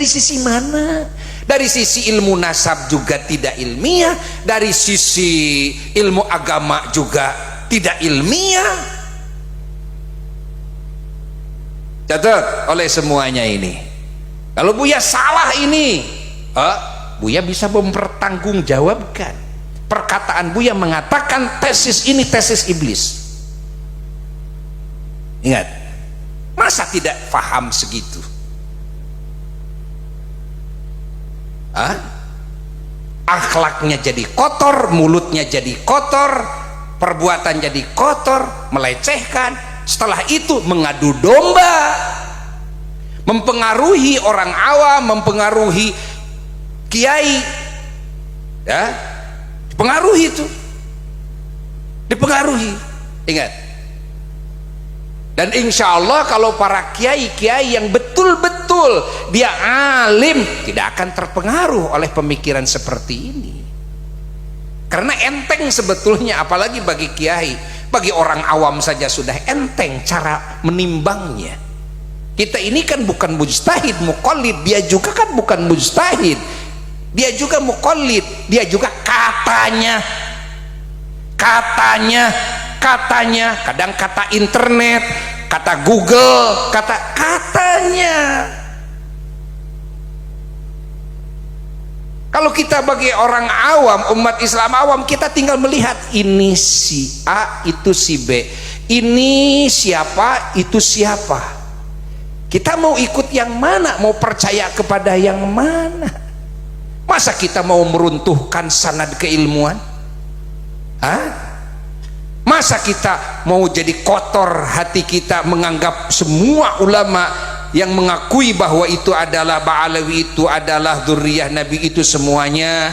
Dari sisi mana? Dari sisi ilmu nasab juga tidak ilmiah, dari sisi ilmu agama juga tidak ilmiah. Catat oleh semuanya ini. Kalau Buya salah ini, Buya bisa mempertanggungjawabkan. Perkataan Buya mengatakan tesis ini tesis iblis. Ingat, masa tidak paham segitu? Akhlaknya jadi kotor, mulutnya jadi kotor, perbuatan jadi kotor, melecehkan. Setelah itu mengadu domba, mempengaruhi orang awam, mempengaruhi kiai, ya, dipengaruhi itu, dipengaruhi. Ingat. Dan insya Allah kalau para kiai-kiai yang betul-betul dia alim, tidak akan terpengaruh oleh pemikiran seperti ini. Karena enteng sebetulnya, apalagi bagi kiai, bagi orang awam saja sudah enteng cara menimbangnya. Kita ini kan bukan mujtahid, muqallid, dia juga kan bukan mujtahid, dia juga muqallid, dia juga katanya, kadang kata internet, kata Google, katanya. Kalau kita bagi orang awam, umat Islam awam, kita tinggal melihat ini si A, itu si B, ini siapa, itu siapa. Kita mau ikut yang mana, mau percaya kepada yang mana? Masa kita mau meruntuhkan sanad keilmuan? Masa kita mau jadi kotor hati kita menganggap semua ulama yang mengakui bahwa itu adalah Ba'alawi, itu adalah dzurriyyah Nabi, itu semuanya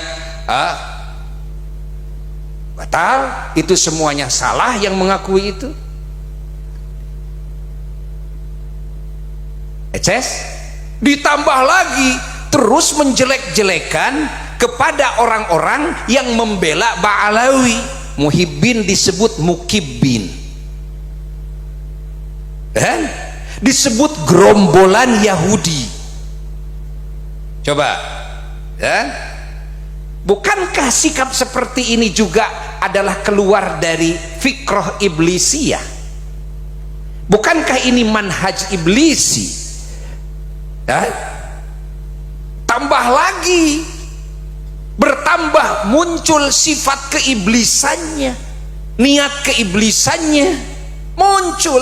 batal, itu semuanya salah yang mengakui itu? Ditambah lagi terus menjelek-jelekan kepada orang-orang yang membela Ba'alawi. Muhibbin disebut mukibbin, disebut gerombolan Yahudi. Coba, bukankah sikap seperti ini juga adalah keluar dari fikrah iblisiyah? Bukankah ini manhaj iblisi? Tambah lagi, bertambah muncul sifat keiblisannya, niat keiblisannya muncul.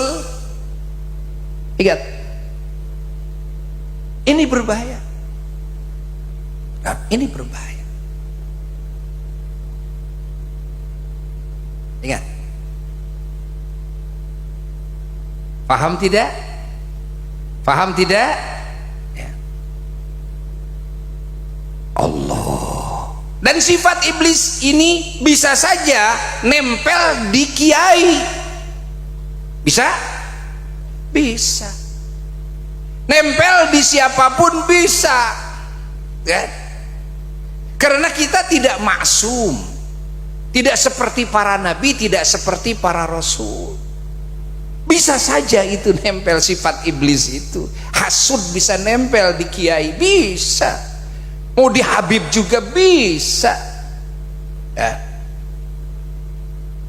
Ingat, ini berbahaya. Ini berbahaya. Ingat, paham tidak? Paham tidak? Ya. Allah. Dan sifat iblis ini bisa saja nempel di kiai. Bisa? Bisa. Nempel di siapapun bisa. Ya? Karena kita tidak maksum. Tidak seperti para nabi, tidak seperti para rasul. Bisa saja itu nempel sifat iblis itu. Hasud bisa nempel di kiai, bisa. Mau di Habib juga bisa, ya.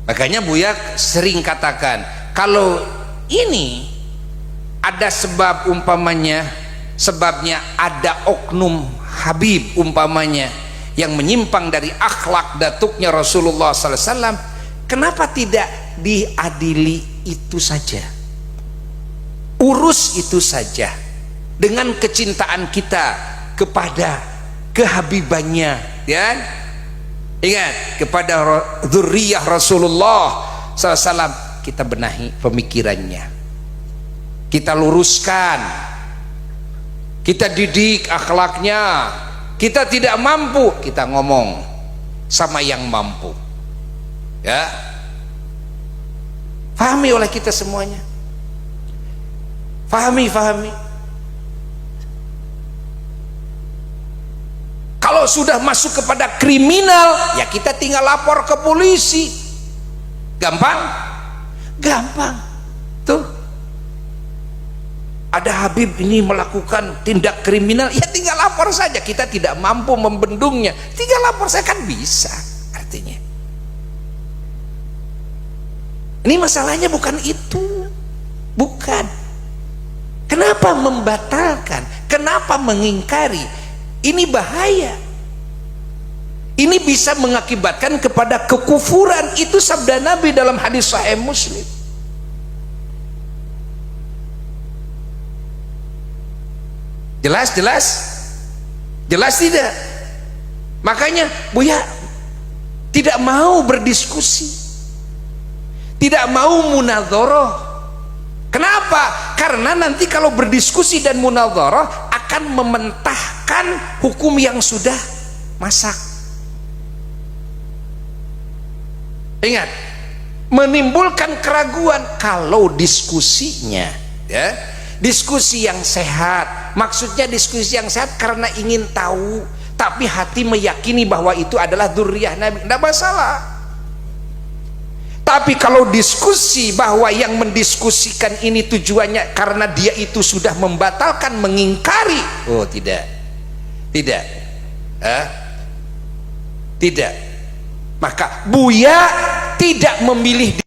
Makanya Buya sering katakan, kalau ini ada sebab, umpamanya sebabnya ada oknum Habib umpamanya yang menyimpang dari akhlak datuknya Rasulullah SAW, kenapa tidak diadili itu saja, urus itu saja dengan kecintaan kita kepada kehabibannya, ya. Ingat, kepada dzurriyyah Rasulullah SAW, kita benahi pemikirannya, kita luruskan, kita didik akhlaknya. Kita tidak mampu, kita ngomong sama yang mampu, ya. Fahami oleh kita semuanya, fahami. Kalau sudah masuk kepada kriminal, ya kita tinggal lapor ke polisi. Gampang? Gampang. Tuh. ada Habib ini melakukan tindak kriminal, ya tinggal lapor saja. Kita tidak mampu membendungnya, tinggal lapor saya, kan bisa. Artinya ini masalahnya bukan itu, bukan. Kenapa membatalkan, kenapa mengingkari? Ini bahaya, ini bisa mengakibatkan kepada kekufuran. Itu sabda Nabi dalam hadis Sahih Muslim. Jelas tidak? Makanya Buya tidak mau berdiskusi, tidak mau munadharah. Kenapa? Karena nanti kalau berdiskusi dan munadharah akan mementahkan hukum yang sudah masak. Ingat, menimbulkan keraguan. Kalau diskusinya, ya, diskusi yang sehat, maksudnya diskusi yang sehat karena ingin tahu, tapi hati meyakini bahwa itu adalah dzurriyyah Nabi, tidak masalah. Tapi kalau diskusi bahwa yang mendiskusikan ini tujuannya karena dia itu sudah membatalkan, mengingkari, oh tidak, tidak. Maka Buya tidak memilih